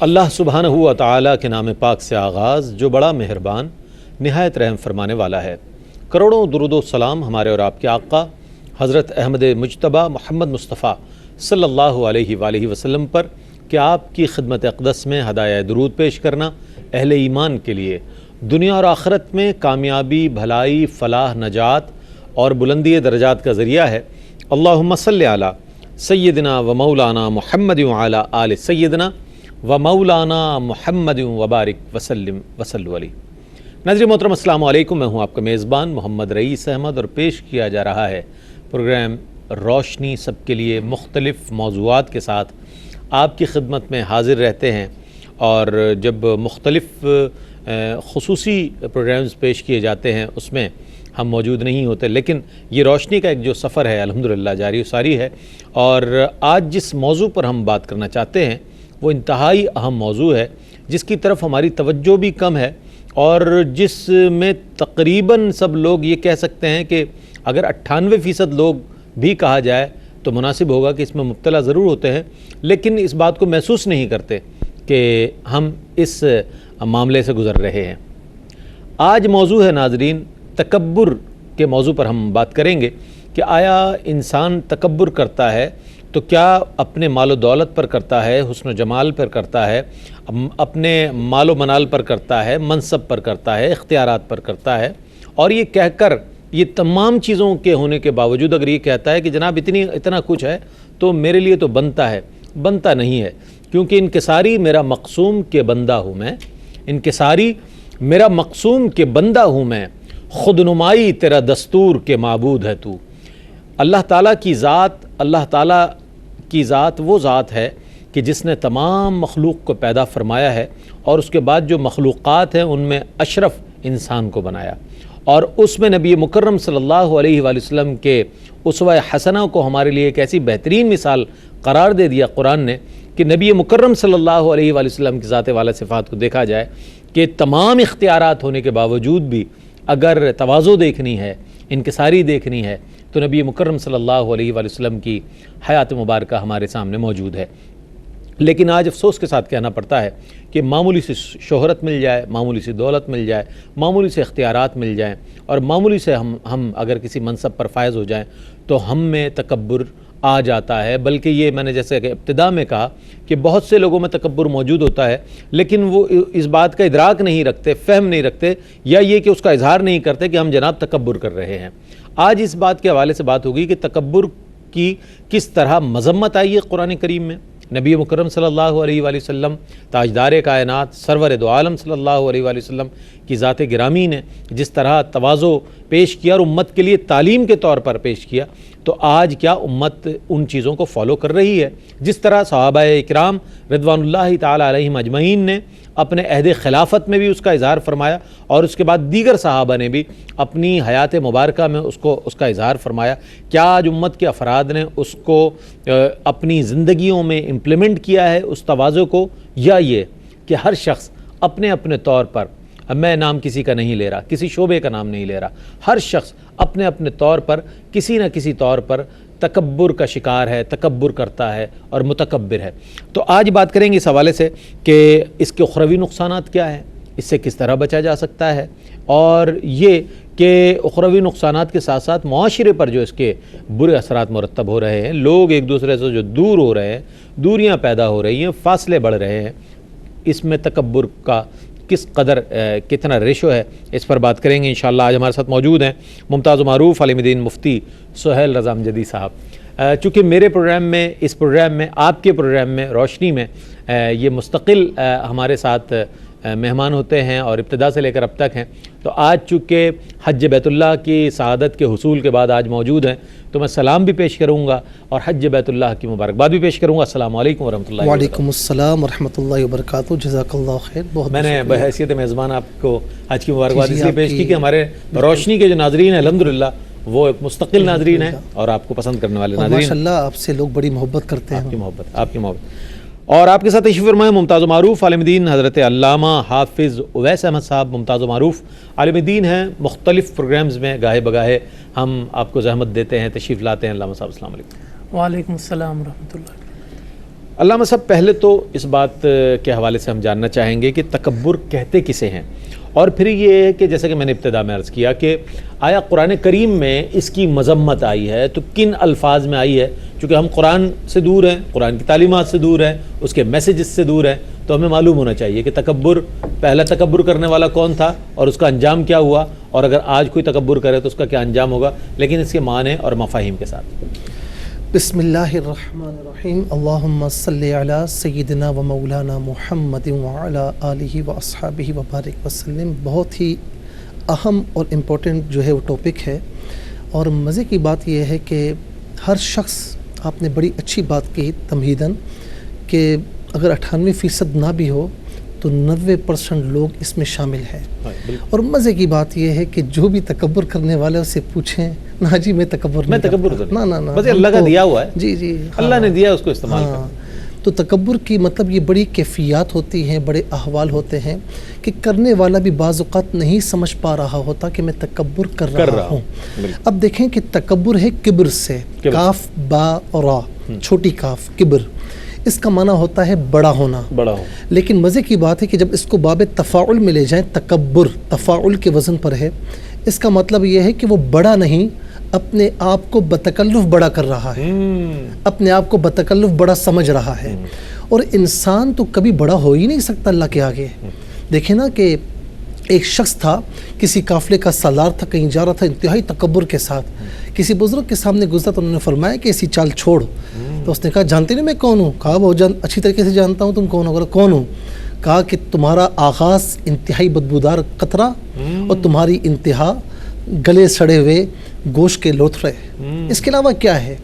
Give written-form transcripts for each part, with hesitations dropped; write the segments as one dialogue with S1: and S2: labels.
S1: اللہ سبحانہ و تعالیٰ کے نام پاک سے آغاز جو بڑا مہربان نہایت رحم فرمانے والا ہے۔ کروڑوں درود و سلام ہمارے اور آپ کے آقا حضرت احمد مجتبیٰ محمد مصطفیٰ صلی اللہ علیہ وآلہ وسلم پر کہ آپ کی خدمت اقدس میں ہدایہ درود پیش کرنا اہل ایمان کے لیے دنیا اور آخرت میں کامیابی، بھلائی، فلاح، نجات اور بلندی درجات کا ذریعہ ہے۔ اللہم صلی علی سیدنا و مولانا محمد وعلی آل سیدنا و مولانا محمد وبارک وسلم وصلو علیہ۔ ناظرین محترم السلام علیکم، میں ہوں آپ کا میزبان محمد رئیس احمد اور پیش کیا جا رہا ہے پروگرام روشنی سب کے لیے۔ مختلف موضوعات کے ساتھ آپ کی خدمت میں حاضر رہتے ہیں، اور جب مختلف خصوصی پروگرامز پیش کیے جاتے ہیں اس میں ہم موجود نہیں ہوتے، لیکن یہ روشنی کا ایک جو سفر ہے الحمدللہ جاری و ساری ہے۔ اور آج جس موضوع پر ہم بات کرنا چاہتے ہیں وہ انتہائی اہم موضوع ہے، جس کی طرف ہماری توجہ بھی کم ہے، اور جس میں تقریباً سب لوگ یہ کہہ سکتے ہیں کہ اگر 98% لوگ بھی کہا جائے تو مناسب ہوگا کہ اس میں مبتلا ضرور ہوتے ہیں، لیکن اس بات کو محسوس نہیں کرتے کہ ہم اس معاملے سے گزر رہے ہیں۔ آج موضوع ہے ناظرین تکبر کے موضوع پر ہم بات کریں گے کہ آیا انسان تکبر کرتا ہے تو کیا اپنے مال و دولت پر کرتا ہے، حسن و جمال پر کرتا ہے، اپنے مال و منال پر کرتا ہے، منصب پر کرتا ہے، اختیارات پر کرتا ہے، اور یہ کہہ کر یہ تمام چیزوں کے ہونے کے باوجود اگر یہ کہتا ہے کہ جناب اتنا کچھ ہے تو میرے لیے تو بنتا ہے، بنتا نہیں ہے، کیونکہ انکساری میرا مقسوم کے بندہ ہوں میں، انکساری میرا مقسوم کے بندہ ہوں میں، خود نمائی تیرا دستور کے معبود ہے تو۔ اللہ تعالیٰ کی ذات وہ ذات ہے کہ جس نے تمام مخلوق کو پیدا فرمایا ہے، اور اس کے بعد جو مخلوقات ہیں ان میں اشرف انسان کو بنایا، اور اس میں نبی مکرم صلی اللہ علیہ وآلہ وسلم کے اسوہ حسنہ کو ہمارے لیے ایک ایسی بہترین مثال قرار دے دیا قرآن نے کہ نبی مکرم صلی اللہ علیہ وآلہ وسلم کی ذات والا صفات کو دیکھا جائے کہ تمام اختیارات ہونے کے باوجود بھی اگر تواضع دیکھنی ہے، انکساری دیکھنی ہے، تو نبی مکرم صلی اللہ علیہ وآلہ وسلم کی حیات مبارکہ ہمارے سامنے موجود ہے۔ لیکن آج افسوس کے ساتھ کہنا پڑتا ہے کہ معمولی سی شہرت مل جائے، معمولی سی دولت مل جائے، معمولی سے اختیارات مل جائیں، اور معمولی سے ہم اگر کسی منصب پر فائز ہو جائیں تو ہم میں تکبر آ جاتا ہے۔ بلکہ یہ میں نے جیسے کہ ابتدا میں کہا کہ بہت سے لوگوں میں تکبر موجود ہوتا ہے، لیکن وہ اس بات کا ادراک نہیں رکھتے، فہم نہیں رکھتے، یا یہ کہ اس کا اظہار نہیں کرتے کہ ہم جناب تکبر کر رہے ہیں۔ آج اس بات کے حوالے سے بات ہوگی کہ تکبر کی کس طرح مذمت آئی ہے قرآن کریم میں۔ نبی مکرم صلی اللہ علیہ وآلہ وسلم، تاجدار کائنات، سرور دو عالم صلی اللہ علیہ وآلہ وسلم کی ذات گرامی نے جس طرح تواضع پیش کیا اور امت کے لیے تعلیم کے طور پر پیش کیا، تو آج کیا امت ان چیزوں کو فالو کر رہی ہے؟ جس طرح صحابہ اکرام رضوان اللہ تعالی علیہم اجمعین نے اپنے عہد خلافت میں بھی اس کا اظہار فرمایا، اور اس کے بعد دیگر صحابہ نے بھی اپنی حیات مبارکہ میں اس کا اظہار فرمایا، کیا آج امت کے افراد نے اس کو اپنی زندگیوں میں امپلیمنٹ کیا ہے اس تواضع کو، یا یہ کہ ہر شخص اپنے اپنے طور پر، میں نام کسی کا نہیں لے رہا، کسی شعبے کا نام نہیں لے رہا، ہر شخص اپنے اپنے طور پر کسی نہ کسی طور پر تکبر کا شکار ہے، تکبر کرتا ہے اور متکبر ہے۔ تو آج بات کریں گے اس حوالے سے کہ اس کے اخروی نقصانات کیا ہیں، اس سے کس طرح بچا جا سکتا ہے، اور یہ کہ اخروی نقصانات کے ساتھ ساتھ معاشرے پر جو اس کے برے اثرات مرتب ہو رہے ہیں، لوگ ایک دوسرے سے جو دور ہو رہے ہیں، دوریاں پیدا ہو رہی ہیں، فاصلے بڑھ رہے ہیں، اس میں تکبر کا کس قدر کتنا ریشو ہے، اس پر بات کریں گے انشاءاللہ۔ آج ہمارے ساتھ موجود ہیں ممتاز و معروف عالم دین مفتی سہیل رضا امجدی صاحب۔ چونکہ میرے پروگرام میں، اس پروگرام میں، آپ کے پروگرام میں روشنی میں یہ مستقل ہمارے ساتھ مہمان ہوتے ہیں اور ابتدا سے لے کر اب تک ہیں، تو آج چونکہ حج بیت اللہ کی سعادت کے حصول کے بعد آج موجود ہیں، تو میں سلام بھی پیش کروں گا اور حج بیت اللہ کی مبارکباد بھی پیش کروں گا۔ السلام علیکم ورحمۃ اللہ۔
S2: وعلیکم السلام ورحمۃ اللہ وبرکاتہ، جزاک اللہ خیر۔
S1: میں نے بحیثیت میزبان آپ کو حج کی مبارکباد اس لیے پیش کی کہ ہمارے روشنی کے جو ناظرین ہیں الحمدللہ وہ ایک مستقل ناظرین ہیں اور آپ کو پسند کرنے والے ناظرین ہیں۔
S2: ماشاءاللہ آپ سے لوگ بڑی محبت کرتے ہیں۔
S1: آپ کی محبت۔ اور آپ کے ساتھ تشریف فرمائے ممتاز و معروف عالم دین حضرت علامہ حافظ اویس احمد صاحب۔ ممتاز و معروف عالم دین ہیں، مختلف پروگرامز میں گاہے بگاہے ہم آپ کو زحمت دیتے ہیں، تشریف لاتے ہیں۔ علامہ صاحب السلام علیکم۔
S3: وعلیکم السلام ورحمۃ اللہ۔
S1: علامہ صاحب، پہلے تو اس بات کے حوالے سے ہم جاننا چاہیں گے کہ تکبر کہتے کسے ہیں، اور پھر یہ ہے کہ جیسا کہ میں نے ابتدا میں عرض کیا کہ آیا قرآن کریم میں اس کی مذمت آئی ہے تو کن الفاظ میں آئی ہے؟ چونکہ ہم قرآن سے دور ہیں، قرآن کی تعلیمات سے دور ہیں، اس کے میسیجز سے دور ہیں، تو ہمیں معلوم ہونا چاہیے کہ پہلا تکبر کرنے والا کون تھا اور اس کا انجام کیا ہوا، اور اگر آج کوئی تکبر کرے تو اس کا کیا انجام ہوگا، لیکن اس کے معنی اور مفاہیم کے ساتھ۔
S2: بسم اللہ الرحمن الرحیم، اللہم صلی علی سیدنا و مولانا محمد وعلی آلہ و اصحابہ وبارک وسلم۔ بہت ہی اہم اور امپورٹنٹ جو ہے وہ ٹاپک ہے، اور مزے کی بات یہ ہے کہ ہر شخص، آپ نے بڑی اچھی بات کی تمہیداً، کہ اگر 98% نہ بھی ہو تو 90% لوگ اس میں شامل ہیں۔ اور مزے کی بات یہ ہے کہ جو بھی تکبر کرنے والے اسے پوچھیں، نہ جی میں تکبر نہیں کرتا، نہ
S1: بس اللہ کا دیا ہوا ہے،
S2: جی
S1: اللہ نے دیا اس کو استعمال کرنا۔
S2: تو تکبر کی مطلب یہ بڑی کیفیات ہوتی ہیں، بڑے احوال ہوتے ہیں کہ کرنے والا بھی بعض اوقات نہیں سمجھ پا رہا ہوتا کہ میں تکبر کر رہا ہوں۔ اب دیکھیں کہ تکبر ہے کبر سے، کاف با اور را، چھوٹی کاف، کبر، اس کا معنی ہوتا ہے بڑا ہونا۔ لیکن مزے کی بات ہے کہ جب اس کو باب تفاعل میں لے جائیں، تکبر تفاعل کے وزن پر ہے، اس کا مطلب یہ ہے کہ وہ بڑا نہیں، اپنے آپ کو بتکلف بڑا کر رہا ہے، اپنے آپ کو بتکلف بڑا سمجھ رہا ہے۔ اور انسان تو کبھی بڑا ہو ہی نہیں سکتا اللہ کے آگے۔ دیکھیں نا کہ ایک شخص تھا، کسی قافلے کا سالار تھا، کہیں جا رہا تھا انتہائی تکبر کے ساتھ، کسی بزرگ کے سامنے گزرا تو انہوں نے فرمایا کہ ایسی چال چھوڑ۔ تو اس نے کہا جانتے نہیں میں کون ہوں؟ کہا بہت اچھی طریقے سے جانتا ہوں، تم کون ہو؟ کون ہوں؟ کہا کہ تمہارا آغاز انتہائی بدبودار قطرہ اور تمہاری انتہا گلے سڑے ہوئے گوشت کے لوتھڑے، اس کے علاوہ کیا ہے؟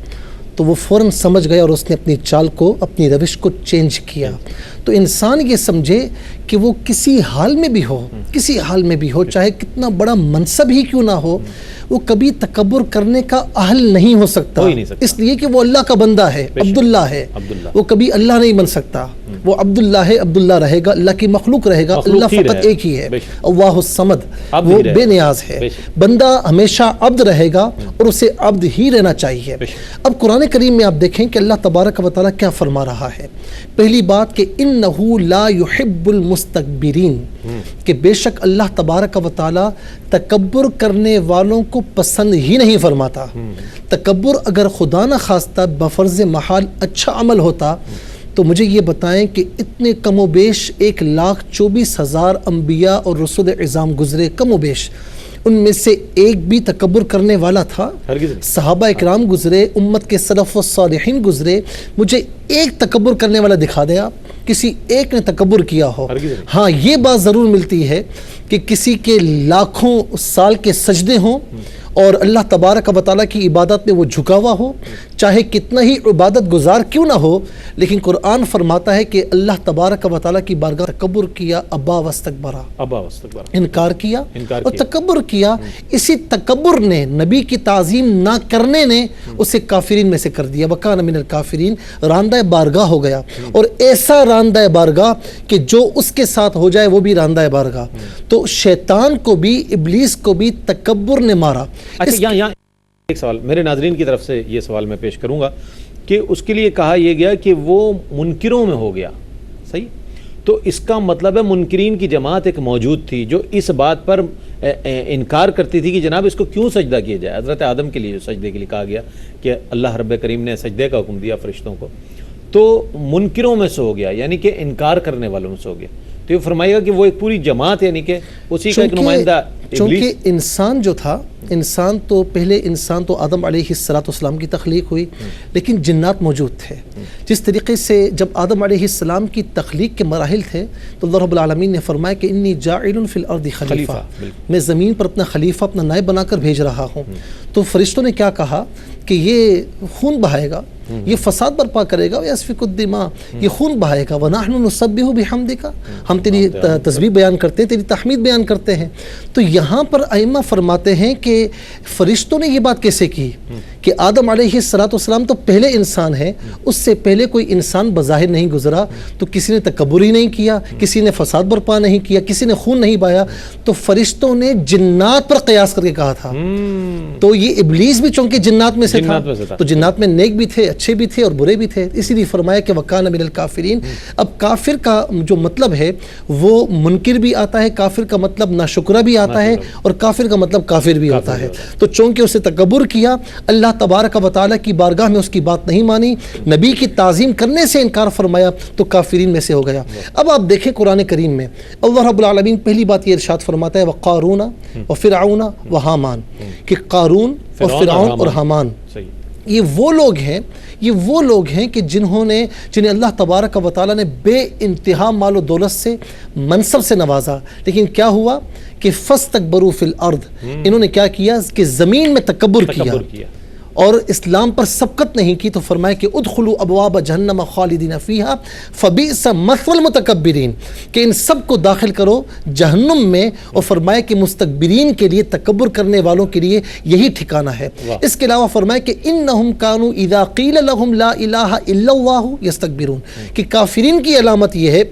S2: تو وہ فوراً سمجھ گیا اور اس نے اپنی چال کو، اپنی روش کو چینج کیا۔ تو انسان یہ سمجھے کہ وہ کسی حال میں بھی ہو، کسی حال میں بھی ہو، چاہے کتنا بڑا منصب ہی کیوں نہ ہو، وہ کبھی تکبر کرنے کا اہل نہیں ہو سکتا، اس لیے کہ وہ اللہ کا بندہ ہے، عبداللہ ہے، وہ کبھی اللہ نہیں بن سکتا، وہ عبداللہ ہے، عبداللہ رہے گا، اللہ کی مخلوق رہے گا، اللہ فقط ایک ہی ہے، اللہ الصمد، وہ بے نیاز ہے۔ بندہ ہمیشہ عبد رہے گا اور اسے عبد ہی رہنا چاہیے۔ اب قرآن کریم میں آپ دیکھیں کہ اللہ تبارک و تعالیٰ کیا فرما رہا ہے۔ پہلی بات کہ انہ لا یحب المستکبرین، کہ بے شک اللہ تبارک و تعالیٰ تکبر کرنے والوں کو پسند ہی نہیں فرماتا۔ تکبر اگر خدا نہ خواستہ بفرض محال اچھا عمل ہوتا تو مجھے یہ بتائیں کہ اتنے کم و بیش 1,24,000 انبیاء اور رسول عظام گزرے، کم و بیش ان میں سے ایک بھی تکبر کرنے والا تھا؟ صحابہ اکرام گزرے، امت کے سلف و صالحین گزرے، مجھے ایک تکبر کرنے والا دکھا دے آپ، کسی ایک نے تکبر کیا ہو۔ ہاں یہ بات ضرور ملتی ہے کہ کسی کے لاکھوں سال کے سجدے ہوں اور اللہ تبارک و تعالیٰ کی عبادت میں وہ جھکا ہوا ہو، چاہے کتنا ہی عبادت گزار کیوں نہ ہو، لیکن قرآن فرماتا ہے کہ اللہ تبارک و تعالیٰ کی بارگاہ تکبر کیا، ابا واستکبرا، انکار کیا اور تکبر کیا۔ اسی تکبر نے، نبی کی تعظیم نہ کرنے نے اسے کافرین میں سے کر دیا، وکان من الکافرین، راندہ بارگاہ ہو گیا، اور ایسا راندہ بارگاہ کہ جو اس کے ساتھ ہو جائے وہ بھی راندہ بارگاہ۔ تو شیطان کو بھی، ابلیس کو بھی تکبر نے مارا۔
S1: اچھا یہاں ایک سوال میرے ناظرین کی طرف سے یہ سوال میں پیش کروں گا کہ اس کے لیے کہا یہ گیا کہ وہ منکروں میں ہو گیا، صحیح؟ تو اس کا مطلب ہے منکرین کی جماعت ایک موجود تھی جو اس بات پر انکار کرتی تھی کہ جناب اس کو کیوں سجدہ کیا جائے۔ حضرت آدم کے لیے جو سجدے کے لیے کہا گیا کہ اللہ رب کریم نے سجدے کا حکم دیا فرشتوں کو، تو منکروں میں سے ہو گیا، یعنی کہ انکار کرنے والوں میں سے ہو گیا۔ تو یہ فرمائے گا کہ وہ ایک پوری جماعت، یعنی کہ اسی کا ایک نمائندہ
S2: چونکہ انسان جو تھا، انسان تو پہلے انسان تو آدم علیہ السلام کی تخلیق ہوئی، لیکن جنات موجود تھے۔ جس طریقے سے جب آدم علیہ السلام کی تخلیق کے مراحل تھے تو اللہ رب العالمین نے فرمایا کہ انی جاعل فی الارض خلیفہ، میں زمین پر اپنا خلیفہ، اپنا نائب بنا کر بھیج رہا ہوں۔ تو فرشتوں نے کیا کہا کہ یہ خون بہائے گا، یہ فساد برپا کرے گا، یسفک الدماء، یہ خون بہائے گا، وَنَحْنُ نُسَبِّحُ بِحَمْدِكَ، ہم تیری تسبیح بیان کرتے ہیں، تیری تحمید بیان کرتے ہیں۔ تو یہاں پر ائمہ فرماتے ہیں کہ فرشتوں نے یہ بات کیسے کی کہ آدم علیہ السلام تو پہلے انسان ہے، اس سے پہلے کوئی انسان بظاہر نہیں گزرا، تو کسی نے تکبر ہی نہیں کیا، کسی نے فساد برپا نہیں کیا، کسی نے خون نہیں بہایا، تو فرشتوں نے جنات پر قیاس کر کے کہا تھا. تو یہ ابلیس بھی چونکہ جنات میں سے تھا، تو جنات میں نیک بھی تھے، اچھے بھی تھے اور برے بھی تھے، اسی لیے فرمایا کہ وَكَانَ مِنَ الْكَافِرِينَ. اب کافر کا جو مطلب ہے وہ منکر بھی آتا ہے، کافر کا مطلب ناشکرہ بھی آتا ہے، اور کافر کا مطلب کافر بھی ہوتا ہے. تو چونکہ اسے تکبر کیا، اللہ تبارک و تعالیٰ کی بارگاہ میں اس کی بات نہیں مانی، نبی کی تعظیم کرنے سے انکار فرمایا، تو کافرین میں سے ہو گیا. اب آپ دیکھیں قرآن کریم میں اللہ رب العالمین پہلی بات یہ ارشاد فرماتا ہے وَقَارُونَ وَفِرْعَوْنَ وَحَامَانَ، کہ قارون اور فرعون اور حامان یہ وہ لوگ ہیں کہ جنہیں اللہ تبارک و تعالیٰ نے بے انتہا مال و دولت سے، منصب سے نوازا، لیکن کیا ہوا کہ فَاسْتَكْبَرُوا فِي الْأَرْضِ، انہوں نے کیا کیا کہ زمین میں تکبر کیا اور اسلام پر سبقت نہیں کی. تو فرمایا کہ ادخلوا ابواب جہنم خالدین فیہا فبئس مثوى المتکبرین، کہ ان سب کو داخل کرو جہنم میں، اور فرمایا کہ مستکبرین کے لیے، تکبر کرنے والوں کے لیے یہی ٹھکانہ ہے. اس کے علاوہ فرمایا کہ انہم کانوا اذا قیل لهم لا الہ الا اللہ یستکبرون، کہ کافرین کی علامت یہ ہے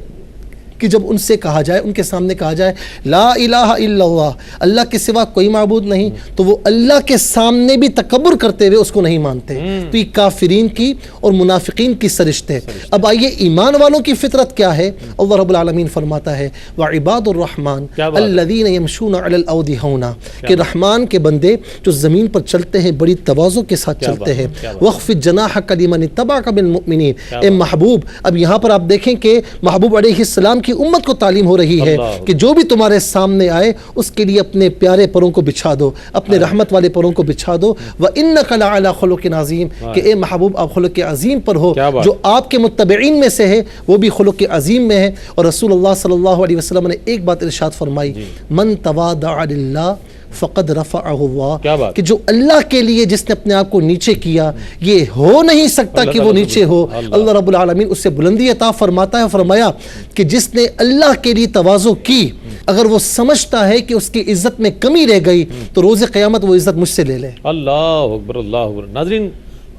S2: کہ جب ان سے کہا جائے، ان کے سامنے کہا جائے لا الہ الا اللہ، اللہ کے سوا کوئی معبود نہیں، تو وہ اللہ کے سامنے بھی تکبر کرتے ہوئے اس کو نہیں مانتے. تو یہ کافرین کی اور منافقین کی سرشت ہے. اب آئیے ایمان والوں کی فطرت کیا ہے. اللہ رب العالمین فرماتا ہے وعباد الرحمن الذین یمشون علی الارض ہونا، کہ رحمان کے بندے جو زمین پر چلتے ہیں بڑی تواضع کے ساتھ چلتے ہیں. واخفض جناحک لمن اتبعک من المؤمنین، اے محبوب. اب یہاں پر آپ دیکھیں کہ محبوب علیہ السلام کی امت کو تعلیم ہو رہی ہے کہ جو بھی تمہارے سامنے آئے اس کے لیے اپنے پیارے پروں کو بچھا دو، اپنے رحمت والے پروں کو بچھا دو. وَإِنَّكَ لَعَلَىٰ خُلُقٍ عَظِيمٍ، کہ اے محبوب آپ خلق عظیم پر ہو. جو آپ کے متبعین میں سے ہے وہ بھی خلق عظیم میں ہے. اور رسول اللہ صلی اللہ علیہ وسلم نے ایک بات ارشاد فرمائی من تواضع للہ فقد رفعہ اللہ، کہ جو اللہ کے لیے جس نے اپنے آپ کو نیچے کیا، یہ ہو نہیں سکتا کہ وہ نیچے ہو. اللہ رب العالمین اس سے بلندی عطا فرماتا ہے. فرمایا کہ جس نے اللہ کے لیے تواضع کی، اگر وہ سمجھتا ہے کہ اس کی عزت میں کمی رہ گئی تو روز قیامت وہ عزت مجھ سے لے لے.
S1: اللہ اکبر، اللہ اکبر. ناظرین،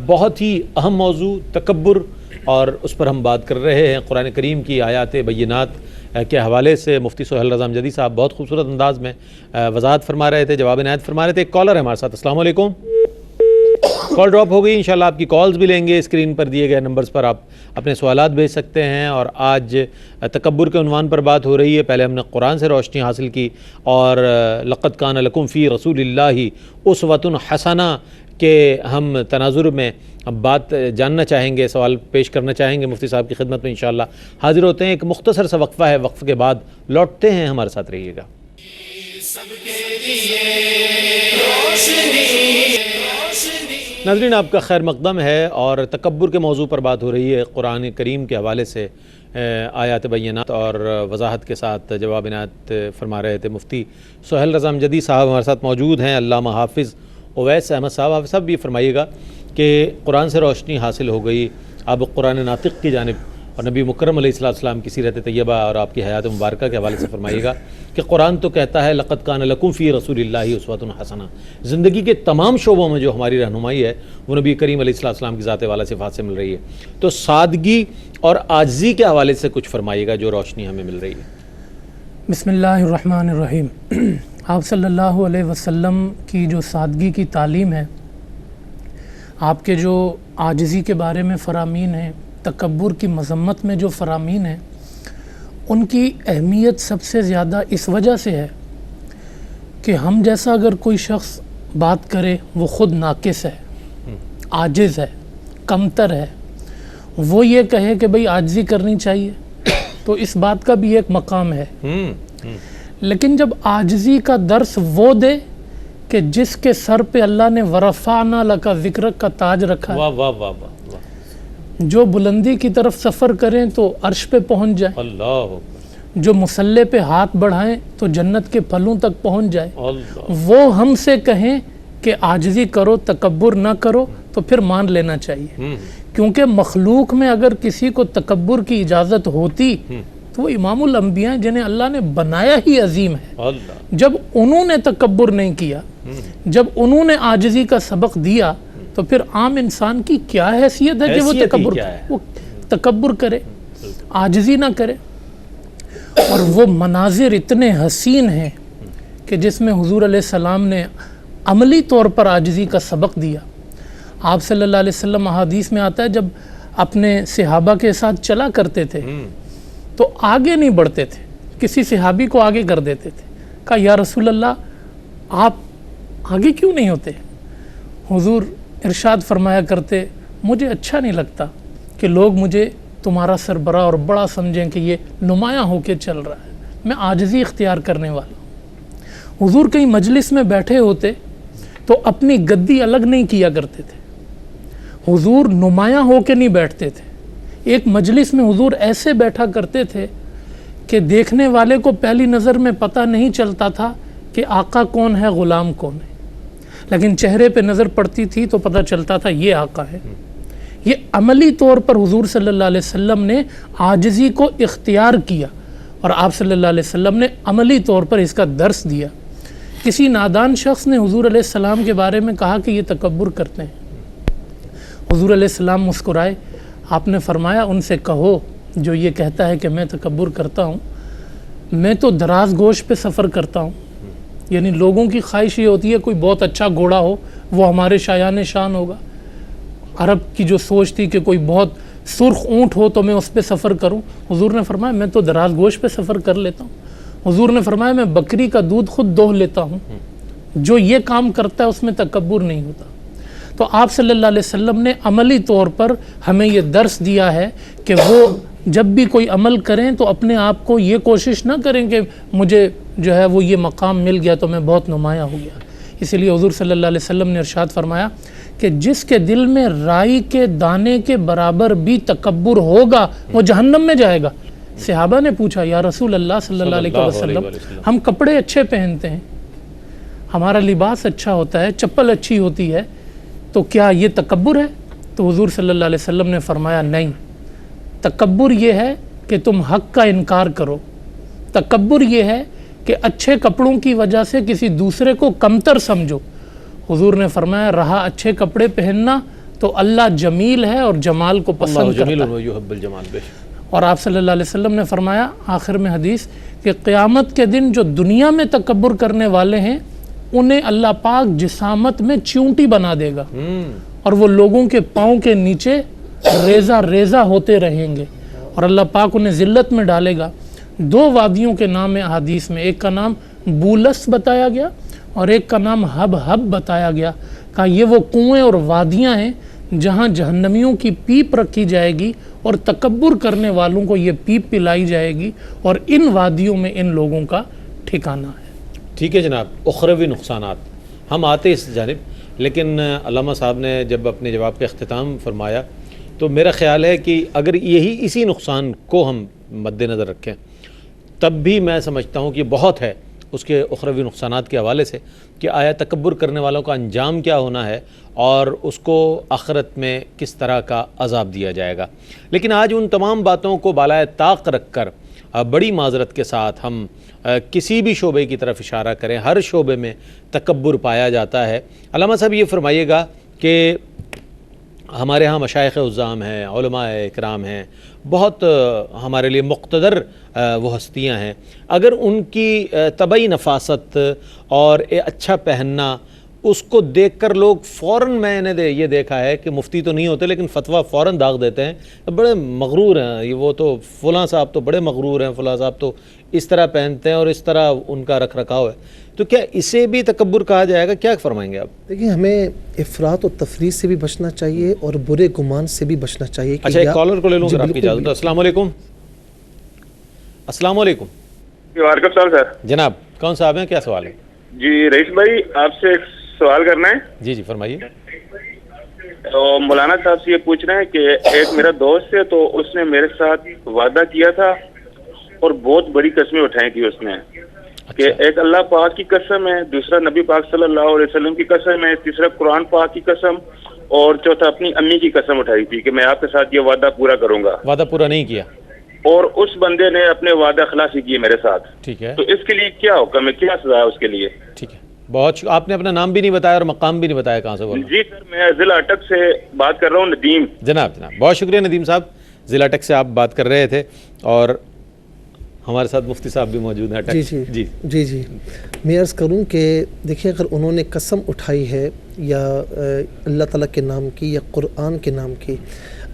S1: بہت ہی اہم موضوع تکبر، اور اس پر ہم بات کر رہے ہیں. قرآن کریم کی آیات بینات کے حوالے سے مفتی سہیل رضا امجدی صاحب بہت خوبصورت انداز میں وضاحت فرما رہے تھے، جواب عنایت فرما رہے تھے. ایک کالر ہے ہمارے ساتھ. السلام علیکم. کال ڈراپ ہو گئی، انشاءاللہ آپ کی کالز بھی لیں گے. اسکرین پر دیے گئے نمبرز پر آپ اپنے سوالات بھیج سکتے ہیں. اور آج تکبر کے عنوان پر بات ہو رہی ہے. پہلے ہم نے قرآن سے روشنی حاصل کی، اور لقد کان لکم فی رسول اللہ اسوۃ حسنہ کہ ہم تناظر میں بات جاننا چاہیں گے، سوال پیش کرنا چاہیں گے مفتی صاحب کی خدمت میں. انشاءاللہ حاضر ہوتے ہیں. ایک مختصر سا وقفہ ہے، وقفے کے بعد لوٹتے ہیں. ہمارے ساتھ رہیے گا. ناظرین، آپ کا خیر مقدم ہے، اور تکبر کے موضوع پر بات ہو رہی ہے. قرآن کریم کے حوالے سے آیات بینات اور وضاحت کے ساتھ جواب عنایت فرما رہے تھے مفتی سہیل رضا امجدی صاحب ہمارے ساتھ موجود ہیں. علامہ حافظ اویس احمد صاحب، آپ سب یہ فرمائیے گا کہ قرآن سے روشنی حاصل ہو گئی، اب قرآن ناطق کی جانب اور نبی مکرم علیہ السلام کی سیرت طیبہ اور آپ کی حیات مبارکہ کے حوالے سے فرمائیے گا کہ قرآن تو کہتا ہے لقد کان لکم فی رسول اللہ اسوۃ حسنہ. زندگی کے تمام شعبوں میں جو ہماری رہنمائی ہے وہ نبی کریم علیہ السلام کی ذات والا صفات سے مل رہی ہے. تو سادگی اور عاجزی کے حوالے سے کچھ فرمائیے گا جو روشنی ہمیں مل رہی ہے.
S3: بسم اللہ الرحمن الرحیم. آپ صلی اللہ علیہ وسلم کی جو سادگی کی تعلیم ہے، آپ کے جو عاجزی کے بارے میں فرامین ہیں، تکبر کی مذمت میں جو فرامین ہیں، ان کی اہمیت سب سے زیادہ اس وجہ سے ہے کہ ہم جیسا اگر کوئی شخص بات کرے وہ خود ناقص ہے، عاجز ہے، کمتر ہے، وہ یہ کہے کہ بھئی عاجزی کرنی چاہیے، تو اس بات کا بھی ایک مقام ہے. لیکن جب عاجزی کا درس وہ دے کہ جس کے سر پہ اللہ نے ورفعنا لک ذکرک کا تاج رکھا ہے،
S1: واہ واہ واہ واہ،
S3: جو بلندی کی طرف سفر کریں تو عرش پہ پہنچ جائیں،
S1: اللہ،
S3: جو مسلح پہ ہاتھ بڑھائیں تو جنت کے پھلوں تک پہنچ جائے،
S1: اللہ،
S3: وہ ہم سے کہیں کہ عاجزی کرو، تکبر نہ کرو، تو پھر مان لینا چاہیے. کیونکہ مخلوق میں اگر کسی کو تکبر کی اجازت ہوتی تو وہ امام الانبیاء ہیں جنہیں اللہ نے بنایا ہی عظیم ہے.
S1: اللہ،
S3: جب انہوں نے تکبر نہیں کیا، جب انہوں نے عاجزی کا سبق دیا، تو پھر عام انسان کی کیا حیثیت ہے کہ وہ تکبر کرے، عاجزی نہ کرے؟ اور وہ مناظر اتنے حسین ہیں کہ جس میں حضور علیہ السلام نے عملی طور پر عاجزی کا سبق دیا۔ آپ صلی اللہ علیہ وسلم احادیث میں آتا ہے جب اپنے صحابہ کے ساتھ چلا کرتے تھے تو آگے نہیں بڑھتے تھے، کسی صحابی کو آگے کر دیتے تھے۔ کہا یا رسول اللہ آپ آگے کیوں نہیں ہوتے؟ حضور ارشاد فرمایا کرتے مجھے اچھا نہیں لگتا کہ لوگ مجھے تمہارا سربراہ اور بڑا سمجھیں کہ یہ نمایاں ہو کے چل رہا ہے، میں عاجزی اختیار کرنے والا ہوں۔ حضور کہیں مجلس میں بیٹھے ہوتے تو اپنی گدی الگ نہیں کیا کرتے تھے، حضور نمایاں ہو کے نہیں بیٹھتے تھے۔ ایک مجلس میں حضور ایسے بیٹھا کرتے تھے کہ دیکھنے والے کو پہلی نظر میں پتہ نہیں چلتا تھا کہ آقا کون ہے غلام کون ہے، لیکن چہرے پہ نظر پڑتی تھی تو پتہ چلتا تھا یہ آقا ہے۔ یہ عملی طور پر حضور صلی اللہ علیہ وسلم نے عاجزی کو اختیار کیا، اور آپ صلی اللہ علیہ وسلم نے عملی طور پر اس کا درس دیا۔ کسی نادان شخص نے حضور علیہ السلام کے بارے میں کہا کہ یہ تکبر کرتے ہیں۔ حضور علیہ السلام مسکرائے، آپ نے فرمایا ان سے کہو جو یہ کہتا ہے کہ میں تکبر کرتا ہوں، میں تو دراز گوش پہ سفر کرتا ہوں۔ یعنی لوگوں کی خواہش یہ ہوتی ہے کوئی بہت اچھا گھوڑا ہو وہ ہمارے شایان شان ہوگا۔ عرب کی جو سوچ تھی کہ کوئی بہت سرخ اونٹ ہو تو میں اس پہ سفر کروں، حضور نے فرمایا میں تو دراز گوش پہ سفر کر لیتا ہوں۔ حضور نے فرمایا میں بکری کا دودھ خود دوہ لیتا ہوں، جو یہ کام کرتا ہے اس میں تکبر نہیں ہوتا۔ تو آپ صلی اللہ علیہ وسلم نے عملی طور پر ہمیں یہ درس دیا ہے کہ وہ جب بھی کوئی عمل کریں تو اپنے آپ کو یہ کوشش نہ کریں کہ مجھے جو ہے وہ یہ مقام مل گیا تو میں بہت نمایاں ہو گیا۔ اسی لیے حضور صلی اللہ علیہ وسلم نے ارشاد فرمایا کہ جس کے دل میں رائی کے دانے کے برابر بھی تکبر ہوگا وہ جہنم میں جائے گا۔ صحابہ نے پوچھا یا رسول اللہ صلی اللہ علیہ وسلم ہم کپڑے اچھے پہنتے ہیں، ہمارا لباس اچھا ہوتا ہے، چپل اچھی ہوتی ہے، تو کیا یہ تکبر ہے؟ تو حضور صلی اللہ علیہ وسلم نے فرمایا نہیں، تکبر یہ ہے کہ تم حق کا انکار کرو، تکبر یہ ہے کہ اچھے کپڑوں کی وجہ سے کسی دوسرے کو کمتر سمجھو۔ حضور نے فرمایا رہا اچھے کپڑے پہننا تو اللہ جمیل ہے اور جمال کو پسند کرتا ہے۔ اور آپ صلی اللہ علیہ وسلم نے فرمایا آخر میں حدیث کہ قیامت کے دن جو دنیا میں تکبر کرنے والے ہیں انہیں اللہ پاک جسامت میں چونٹی بنا دے گا، اور وہ لوگوں کے پاؤں کے نیچے ریزہ ریزہ ہوتے رہیں گے، اور اللہ پاک انہیں ذلت میں ڈالے گا۔ دو وادیوں کے نام احادیث میں، ایک کا نام بولس بتایا گیا اور ایک کا نام ہب ہب بتایا گیا، کہ یہ وہ کنویں اور وادیاں ہیں جہاں جہنمیوں کی پیپ رکھی جائے گی اور تکبر کرنے والوں کو یہ پیپ پلائی جائے گی، اور ان وادیوں میں ان لوگوں کا ٹھکانہ ہے۔
S1: ٹھیک ہے جناب، اخروی نقصانات ہم آتے اس جانب، لیکن علامہ صاحب نے جب اپنے جواب کا اختتام فرمایا تو میرا خیال ہے کہ اگر اسی نقصان کو ہم مد نظر رکھیں تب بھی میں سمجھتا ہوں کہ بہت ہے اس کے اخروی نقصانات کے حوالے سے کہ آیا تکبر کرنے والوں کا انجام کیا ہونا ہے اور اس کو آخرت میں کس طرح کا عذاب دیا جائے گا۔ لیکن آج ان تمام باتوں کو بالائے طاق رکھ کر بڑی معذرت کے ساتھ ہم کسی بھی شعبے کی طرف اشارہ کریں، ہر شعبے میں تکبر پایا جاتا ہے۔ علامہ صاحب یہ فرمائیے گا کہ ہمارے ہاں مشائخ عظام ہیں، علماء اکرام ہیں، بہت ہمارے لیے مقتدر وہ ہستیاں ہیں، اگر ان کی طبعی نفاست اور اچھا پہننا اس کو دیکھ کر لوگ فوراً میں نے یہ دیکھا ہے کہ مفتی تو نہیں ہوتے لیکن فتویٰ فوراً داغ دیتے ہیں، بڑے مغرور ہیں، وہ تو فلاں صاحب تو بڑے مغرور ہیں، فلاں صاحب تو اس طرح پہنتے ہیں اور اس طرح ان کا رکھ رکھاؤ ہے، تو کیا اسے بھی تکبر کہا جائے گا؟ کیا فرمائیں گے آپ؟
S2: دیکھیں ہمیں افراط و تفریط سے بھی بچنا چاہیے اور برے گمان سے بھی بچنا چاہیے۔
S1: اچھا ایک کالر کو لے لوں اگر آپ کی اجازت ہو۔ السلام علیکم۔ السلام علیکم۔
S4: وعلیکم السلام سر۔
S1: جناب کون صاحب ہیں، کیا سوال ہے؟
S4: جی رئیس بھائی آپ سے ایک سوال کرنا ہے۔
S1: جی جی فرمائیے۔
S4: تو مولانا صاحب سے یہ پوچھنا ہے کہ ایک میرا دوست ہے تو اس نے میرے ساتھ وعدہ کیا تھا اور بہت بڑی قسمیں اٹھائی تھی اس نے، کہ ایک اللہ پاک کی قسم ہے، دوسرا نبی پاک صلی اللہ علیہ وسلم کی قسم ہے، تیسرا قرآن پاک کی قسم، اور چوتھا اپنی امی کی قسم اٹھائی تھی کہ میں آپ کے ساتھ یہ وعدہ پورا کروں گا۔
S1: وعدہ پورا نہیں کیا
S4: اور اس بندے نے اپنے وعدہ خلافی کی میرے ساتھ،
S1: ٹھیک ہے،
S4: تو اس کے لیے کیا حکم ہے، کیا سزا ہے اس کے لیے؟
S1: ٹھیک ہے بہت آپ نے اپنا نام بھی نہیں بتایا اور مقام بھی نہیں بتایا کہاں سے بول رہے ہیں.
S4: جی سر میں ضلع اٹک سے بات کر رہا ہوں، ندیم.
S1: جناب بہت شکریہ ندیم صاحب، ضلع اٹک سے آپ بات کر رہے تھے اور ہمارے ساتھ مفتی صاحب بھی موجود ہیں اٹک.
S2: جی میں عرض کروں کہ دیکھیں اگر انہوں نے قسم اٹھائی ہے یا اللہ تعالیٰ کے نام کی یا قرآن کے نام کی،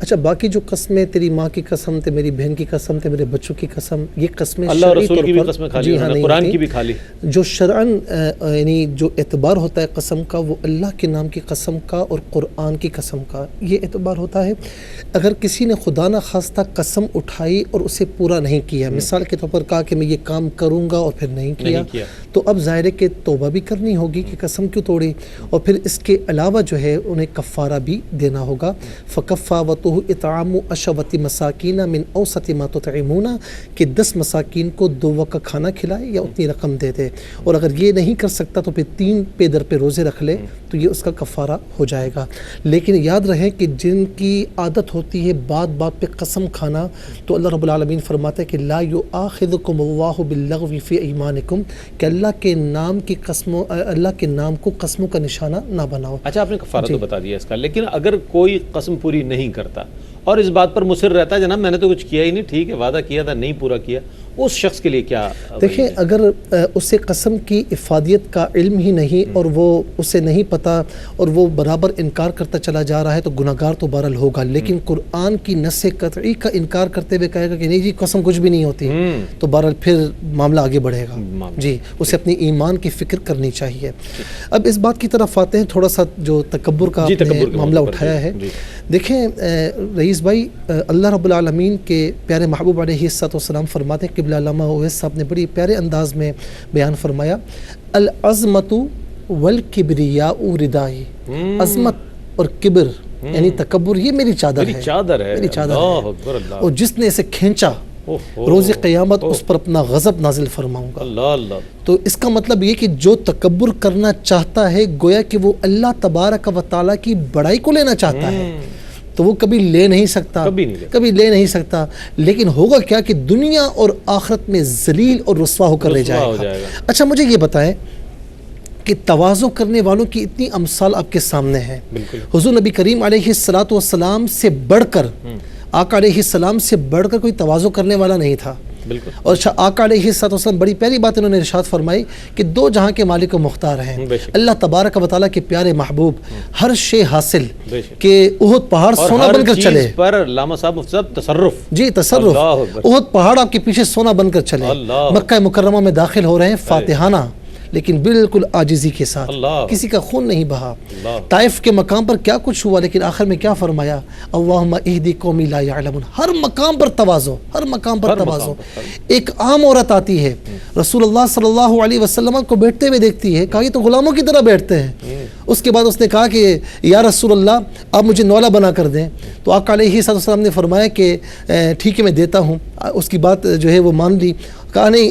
S2: اچھا باقی جو قسمیں تیری ماں کی قسم تھے، میری بہن کی قسم تھے، میرے بچوں کی قسم، یہ قسمیں
S1: اللہ اور
S2: شرعی
S1: رسول
S2: طور
S1: کی بھی
S2: پر
S1: قسمیں کھا لی، قرآن کی بھی کھا لی.
S2: جو شرعاً یعنی جو اعتبار ہوتا ہے قسم کا وہ اللہ کے نام کی قسم کا اور قرآن کی قسم کا یہ اعتبار ہوتا ہے. اگر کسی نے خدا نہ خواستہ قسم اٹھائی اور اسے پورا نہیں کیا، مثال کے طور پر کہا کہ میں یہ کام کروں گا اور پھر نہیں کیا، تو اب ظاہر ہے کہ توبہ بھی کرنی ہوگی کہ قسم کیوں توڑی، اور پھر اس کے علاوہ جو ہے انہیں کفارہ بھی دینا ہوگا. فَكَفَّارَتُهُ اطعام عشرة مساکین من اوسط ما تطعمون، کہ 10 مساکین کو 2 وقت کھانا کھلائے یا اتنی رقم دے دے، اور اگر یہ نہیں کر سکتا تو پھر 3 پہ در پہ روزے رکھ لے تو یہ اس کا کفارہ ہو جائے گا. لیکن یاد رہے کہ جن کی عادت ہوتی ہے بات بات پہ قسم کھانا، تو اللہ رب العالمین فرماتا ہے کہ لا یؤاخذکم اللہ باللغو فی ایمانکم، کہ اللہ کے نام کی قسموں، اللہ کے نام کو قسموں کا نشانہ نہ بناؤ.
S1: اچھا آپ نے کفارہ تو بتا دیا اس کا، لیکن اگر کوئی قسم پوری نہیں کرتا اور اس بات پر مصر رہتا ہے جناب میں نے تو کچھ کیا ہی نہیں، ٹھیک ہے وعدہ کیا تھا نہیں پورا کیا، اس شخص کے لیے کیا؟
S2: دیکھیں اگر اسے قسم کی افادیت کا علم ہی نہیں اور وہ اسے نہیں پتہ اور وہ برابر انکار کرتا چلا جا رہا ہے تو گناہگار تو بہرحال ہوگا، لیکن قرآن کی نص قطعی کا انکار کرتے ہوئے کہے گا کہ نہیں جی قسم کچھ بھی نہیں ہوتی، تو بہرحال پھر معاملہ آگے بڑھے گا. جی اسے اپنی ایمان کی فکر کرنی چاہیے. اب اس بات کی طرف آتے ہیں، تھوڑا سا جو تکبر کا معاملہ اٹھایا ہے. دیکھیں رئیس بھائی، اللہ رب العالمین کے پیارے محبوب علیہ السلام فرماتے ہیں، قبلہ علامہ اویس صاحب نے بڑی پیارے انداز میں بیان فرمایا، العظمت والکبریاء ردائی، عظمت اور کبر یعنی تکبر یہ میری چادر ہے، میری چادر ہے، اور جس نے اسے کھینچا روز قیامت اس پر اپنا غضب نازل فرماؤں گا. تو اس کا مطلب یہ کہ جو تکبر کرنا چاہتا ہے گویا کہ وہ اللہ تبارک و تعالیٰ کی بڑائی کو لینا چاہتا ہے، تو وہ کبھی لے نہیں سکتا، کبھی لے نہیں سکتا. لیکن ہوگا کیا کہ دنیا اور آخرت میں ذلیل اور رسوا ہو کر رہ جائے گا. اچھا مجھے یہ بتائیں کہ تواضع کرنے والوں کی اتنی امثال آپ کے سامنے ہیں. حضور نبی کریم علیہ السلام سے بڑھ کر، آقا علیہ السلام سے بڑھ کر کوئی تواضع کرنے والا نہیں تھا. اور آقا علیہ السلام بڑی پیاری بات انہوں نے ارشاد فرمائی کہ 2 جہاں کے مالک و مختار ہیں، اللہ تبارک و تعالیٰ کے پیارے محبوب، ہر شے حاصل کہ احد پہاڑ سونا بن کر چلے،
S1: پر علامہ صاحب تصرف،
S2: جی تصرف، احد پہاڑ آپ کے پیچھے سونا بن کر چلے، مکہ مکرمہ میں داخل ہو رہے ہیں فاتحانہ لیکن بالکل عاجزی کے ساتھ، کسی کا خون نہیں بہا. طائف کے مقام پر کیا کچھ ہوا لیکن آخر میں کیا فرمایا، اللہم اہدی قومی لا یعلمون. ہر مقام پر تواضع، ہر مقام پر تواضع. ایک عام عورت آتی ہے رسول اللہ صلی اللہ علیہ وسلم کو بیٹھتے ہوئے دیکھتی ہے، کہا یہ تو غلاموں کی طرح بیٹھتے ہیں. اس کے بعد اس نے کہا کہ یا رسول اللہ آپ مجھے نولا بنا کر دیں. تو آقا علیہ السلام نے فرمایا کہ ٹھیک ہے میں دیتا ہوں. اس کی بات جو ہے وہ مان لی، کہا نہیں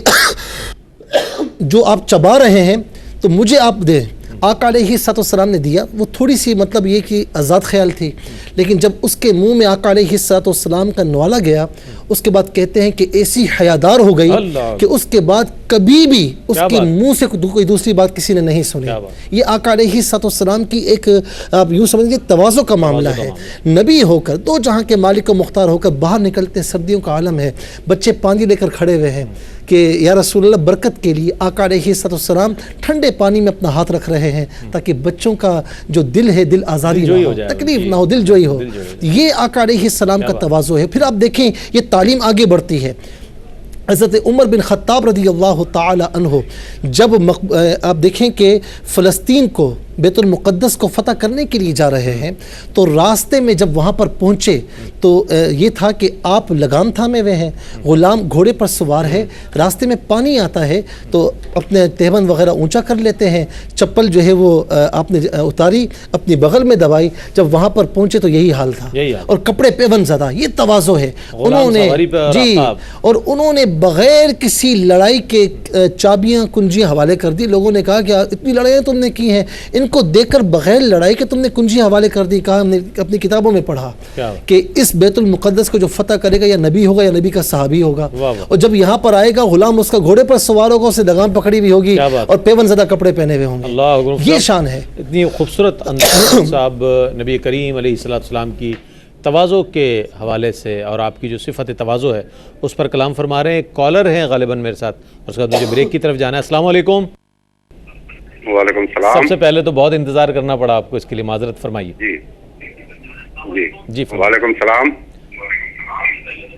S2: جو آپ چبا رہے ہیں تو مجھے آپ دیں. آقا علیہ السلام نے دیا. وہ تھوڑی سی مطلب یہ کہ آزاد خیال تھی، لیکن جب اس کے منہ میں آقا علیہ السلام کا نوالا گیا اس کے بعد کہتے ہیں کہ ایسی حیادار ہو گئی کہ اس کے بعد کبھی بھی اس کے منہ سے کوئی دوسری بات کسی نے نہیں سنی. یہ آقا علیہ السلام کی ایک آپ یوں سمجھیں تواضع کا معاملہ ہے. نبی ہو کر 2 جہاں کے مالک و مختار ہو کر باہر نکلتے ہیں، سردیوں کا عالم ہے، بچے پانی لے کر کھڑے ہوئے ہیں کہ یا رسول اللہ برکت کے لیے. آقا علیہ السلام ٹھنڈے پانی میں اپنا ہاتھ رکھ رہے ہیں تاکہ بچوں کا جو دل ہے دل آزاری نہ ہو، تکلیف نہ ہو، دل جوئی ہو. یہ آقا علیہ السلام کا تواضع ہے. پھر آپ دیکھیں یہ تعلیم آگے بڑھتی ہے. حضرت عمر بن خطاب رضی اللہ تعالی عنہ جب آپ دیکھیں کہ فلسطین کو، بیت المقدس کو فتح کرنے کے لیے جا رہے ہیں تو راستے میں جب وہاں پر پہنچے تو یہ تھا کہ آپ لگام تھامے ہوئے ہیں، غلام گھوڑے پر سوار ہے، راستے میں پانی آتا ہے تو اپنے تہبند وغیرہ اونچا کر لیتے ہیں، چپل جو ہے وہ آپ نے اتاری اپنی بغل میں دبائی. جب وہاں پر پہنچے تو یہی حال تھا اور کپڑے پیون زدہ. یہ تواضع ہے. انہوں نے جی اور انہوں نے بغیر کسی لڑائی کے چابیاں کنجیاں حوالے کر دی. لوگوں نے کہا کہ اتنی لڑائیاں تم نے کی ہیں، ان کو دیکھ کر بغیر لڑائی کے تم نے کنجی حوالے کر دی. کہا ہم نے اپنی کتابوں میں پڑھا کہ اس بیت المقدس کو جو فتح کرے گا یا نبی ہوگا یا نبی کا صحابی ہوگا, اور جب یہاں پر آئے گا غلام اس کا گھوڑے پر سوار ہوگا, اسے لگام پکڑی بھی ہوگی اور پیون زدہ کپڑے پہنے ہوئے ہوں گے. یہ شان ہے.
S1: اتنی خوبصورت انداز صاحب نبی کریم علیہ السلام کی تواضع کے حوالے سے اور آپ کی جو صفت تواضع ہے اس پر کلام فرما رہے ہیں. ایک کالر ہیں غالباً میرے ساتھ, اور اس کے بعد مجھے بریک کی طرف جانا ہے. السلام علیکم.
S5: وعلیکم السلام.
S1: سب سے پہلے تو بہت انتظار کرنا پڑا آپ کو, اس کے لیے معذرت فرمائیے.
S5: جی جی
S1: جی
S5: وعلیکم السلام.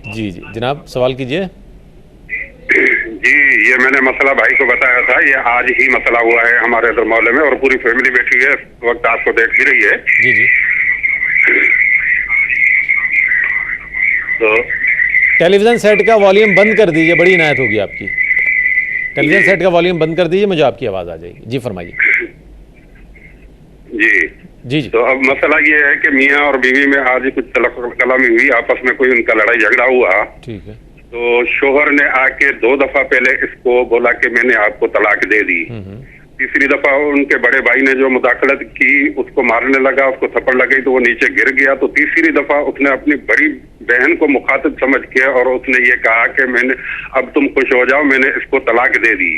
S1: جی جی جناب سوال کیجئے.
S5: جی یہ میں نے مسئلہ بھائی کو بتایا تھا, یہ آج ہی مسئلہ ہوا ہے ہمارے ادھر محلے میں, اور پوری فیملی بیٹھی ہے اس وقت آپ کو دیکھ بھی رہی ہے.
S1: جی جی
S5: تو
S1: ٹیلی ویژن سیٹ کا والیوم بند کر دیجئے, بڑی عنایت ہوگی آپ کی. ٹیلی ویژن سیٹ کا والیوم بند کر دیجئے, مجھے آپ کی آواز آ جائے گی. جی فرمائیے.
S5: جی
S1: جی جی
S5: تو اب مسئلہ یہ ہے کہ میاں اور بیوی میں آج کچھ تلق کلامی ہوئی, آپس میں کوئی ان کا لڑائی جھگڑا ہوا.
S1: ٹھیک ہے.
S5: تو شوہر نے آ کے 2 دفعہ پہلے اس کو بولا کہ میں نے آپ کو طلاق دے دی. تیسری دفعہ ان کے بڑے بھائی نے جو مداخلت کی اس کو مارنے لگا, اس کو تھپڑ لگی تو وہ نیچے گر گیا. تو تیسری دفعہ اس نے اپنی بڑی بہن کو مخاطب سمجھ کے اور اس نے یہ کہا کہ میں نے اب تم خوش ہو جاؤ, میں نے اس کو طلاق دے دی.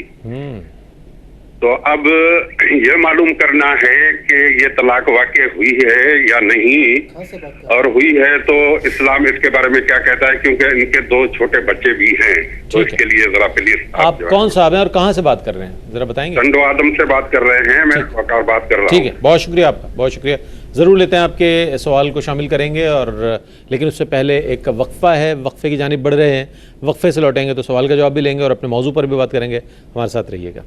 S5: تو اب یہ معلوم کرنا ہے کہ یہ طلاق واقع ہوئی ہے یا نہیں, اور ہوئی ہے تو اسلام اس کے بارے میں کیا کہتا ہے, کیونکہ ان کے 2 چھوٹے بچے بھی ہیں. تو اس کے لیے ذرا پلیز
S1: آپ کون صاحب ہیں اور کہاں سے بات کر رہے ہیں, ذرا بتائیں گے.
S5: کنڈو آدم سے بات کر رہے ہیں, میں وقار بات کر رہا ہوں.
S1: ٹھیک ہے, بہت شکریہ آپ کا, بہت شکریہ. ضرور لیتے ہیں آپ کے سوال کو شامل کریں گے, اور لیکن اس سے پہلے ایک وقفہ ہے, وقفے کی جانب بڑھ رہے ہیں. وقفے سے لوٹیں گے تو سوال کا جواب بھی لیں گے اور اپنے موضوع پر بھی بات کریں گے. ہمارے ساتھ رہیے گا.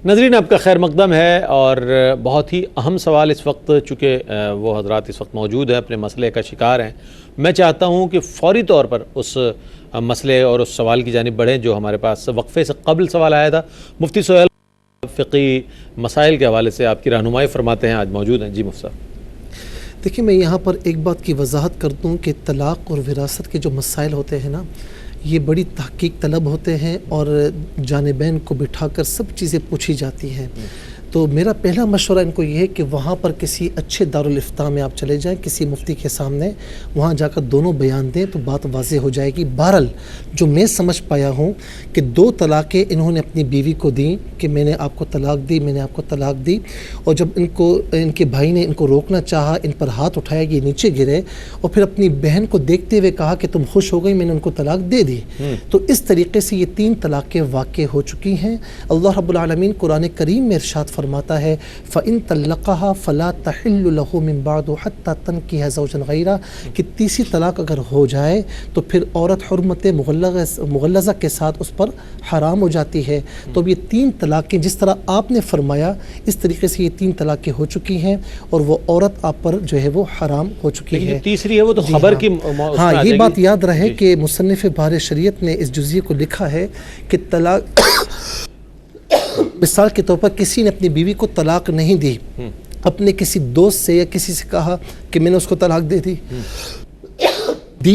S1: ناظرین آپ کا خیر مقدم ہے, اور بہت ہی اہم سوال اس وقت, چونکہ وہ حضرات اس وقت موجود ہیں, اپنے مسئلے کا شکار ہیں. میں چاہتا ہوں کہ فوری طور پر اس مسئلے اور اس سوال کی جانب بڑھیں جو ہمارے پاس وقفے سے قبل سوال آیا تھا. مفتی سہیل فقی مسائل کے حوالے سے آپ کی رہنمائی فرماتے ہیں, آج موجود ہیں. جی مفتی صاحب.
S2: دیکھیں میں یہاں پر ایک بات کی وضاحت کر دوں کہ طلاق اور وراثت کے جو مسائل ہوتے ہیں نا, یہ بڑی تحقیق طلب ہوتے ہیں اور جانبین کو بٹھا کر سب چیزیں پوچھی جاتی ہیں. تو میرا پہلا مشورہ ان کو یہ ہے کہ وہاں پر کسی اچھے دارالفتاء میں آپ چلے جائیں, کسی مفتی کے سامنے, وہاں جا کر دونوں بیان دیں تو بات واضح ہو جائے گی. بہرحال جو میں سمجھ پایا ہوں کہ 2 طلاقیں انہوں نے اپنی بیوی کو دیں کہ میں نے آپ کو طلاق دی, میں نے آپ کو طلاق دی, اور جب ان کے بھائی نے ان کو روکنا چاہا, ان پر ہاتھ اٹھایا, یہ نیچے گرے, اور پھر اپنی بہن کو دیکھتے ہوئے کہا کہ تم خوش ہو گئی, میں نے ان کو طلاق دے دی. تو اس طریقے سے یہ 3 طلاقیں واقع ہو چکی ہیں. اللہ رب العالمین قرآن کریم میں ارشاد فرماتا ہے فَإِن طَلَّقَهَا فَلَا تَحِلُّ لَهُ مِن بَعْدُ حَتَّى تَنْكِحَ زَوْجًا غَيْرَهُ, کہ تیسری طلاق اگر ہو جائے تو پھر عورت حرمت مغلظہ کے ساتھ اس پر حرام ہو جاتی ہے. تو اب یہ 3 طلاقیں جس طرح آپ نے فرمایا اس طریقے سے یہ 3 طلاقیں ہو چکی ہیں, اور وہ عورت آپ پر جو ہے وہ حرام ہو چکی ہے.
S1: تیسری ہے وہ تو خبر کی.
S2: ہاں یہ بات یاد رہے کہ مصنف بحر شریعت نے اس جزیے کو لکھا ہے کہ طلاق مثال کے طور پر کسی نے اپنی بیوی کو طلاق نہیں دی, اپنے کسی دوست سے یا کسی سے کہا کہ میں نے اس کو طلاق دے دی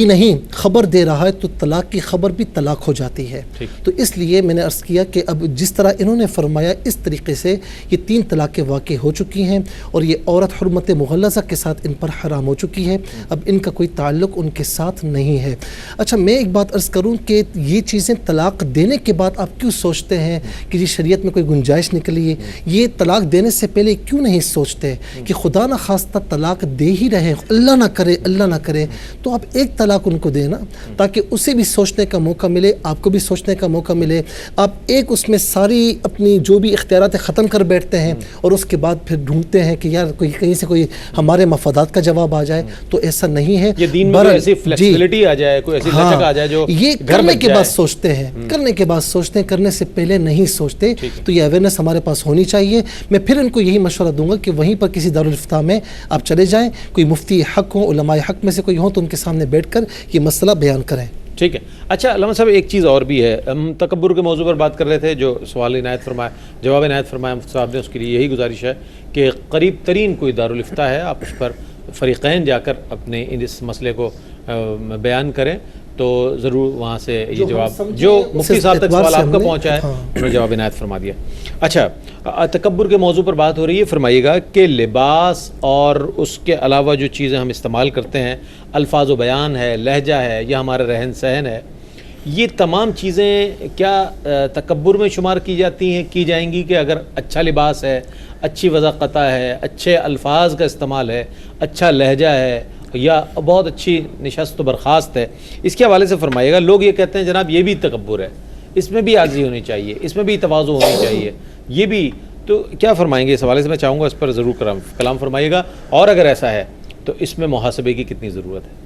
S2: نہیں, خبر دے رہا ہے تو طلاق کی خبر بھی طلاق ہو جاتی ہے. تو اس لیے میں نے عرض کیا کہ اب جس طرح انہوں نے فرمایا اس طریقے سے یہ 3 طلاقیں واقع ہو چکی ہیں, اور یہ عورت حرمت مغلظہ کے ساتھ ان پر حرام ہو چکی ہے. اب ان کا کوئی تعلق ان کے ساتھ نہیں ہے. اچھا میں ایک بات عرض کروں کہ یہ چیزیں طلاق دینے کے بعد آپ کیوں سوچتے ہیں کہ جی شریعت میں کوئی گنجائش نکلی ہے؟ یہ طلاق دینے سے پہلے کیوں نہیں سوچتے کہ خدا نہ خواستہ طلاق دے ہی رہے, اللہ نہ کرے, اللہ نہ کرے, تو آپ ایک طلاق ان کو دینا تاکہ اسے بھی سوچنے کا موقع ملے, آپ کو بھی سوچنے کا موقع ملے. آپ ایک اس میں ساری اپنی جو بھی اختیارات ختم کر بیٹھتے ہیں اور اس کے بعد پھر ڈھونڈتے ہیں کہ یار کوئی کہیں سے کوئی ہمارے مفادات کا جواب آ جائے, تو ایسا نہیں ہے.
S1: یہ دین میں ایسی فلیکسیبلٹی آ جائے, کوئی ایسی لچک آ جائے جو
S2: یہ کرنے کے بعد سوچتے ہیں, کرنے کے بعد سوچتے ہیں, کرنے سے پہلے نہیں سوچتے. تو یہ اویئرنیس ہمارے پاس ہونی چاہیے. میں پھر ان کو یہی مشورہ دوں گا کہ وہیں پر کسی دارالفتاء میں آپ چلے جائیں, کوئی مفتی حق ہوں, علماء حق میں سے کوئی ہوں تو ان کے سامنے بیٹھ کر یہ مسئلہ بیان کریں.
S1: ٹھیک ہے. اچھا علامہ صاحب ایک چیز اور بھی ہے, ہم تکبر کے موضوع پر بات کر رہے تھے, جو سوال عنایت فرمایا, جواب عنایت فرمایا مفتی صاحب نے, اس کے لیے یہی گزارش ہے کہ قریب ترین کوئی دارالفتاء ہے, آپ اس پر فریقین جا کر اپنے اس مسئلے کو بیان کریں. تو ضرور وہاں سے یہ جواب جو مفتی صاحب تک سوال آپ کا پہنچا ہے انہوں نے جواب عنایت فرما دیا. اچھا تکبر کے موضوع پر بات ہو رہی ہے. فرمائیے گا کہ لباس اور اس کے علاوہ جو چیزیں ہم استعمال کرتے ہیں، الفاظ و بیان ہے، لہجہ ہے، یا ہمارا رہن سہن ہے، یہ تمام چیزیں کیا تکبر میں شمار کی جاتی ہیں، کی جائیں گی کہ اگر اچھا لباس ہے، اچھی وضاقتہ ہے، اچھے الفاظ کا استعمال ہے، اچھا لہجہ ہے، یا بہت اچھی نشست و برخاست ہے، اس کے حوالے سے فرمائیے گا. لوگ یہ کہتے ہیں جناب یہ بھی تکبر ہے، اس میں بھی عاجزی ہونی چاہیے، اس میں بھی تواضع ہونی چاہیے، یہ بھی، تو کیا فرمائیں گے اس حوالے سے؟ میں چاہوں گا اس پر ضرور کلام فرمائیے گا، اور اگر ایسا ہے تو اس میں محاسبے کی کتنی ضرورت ہے؟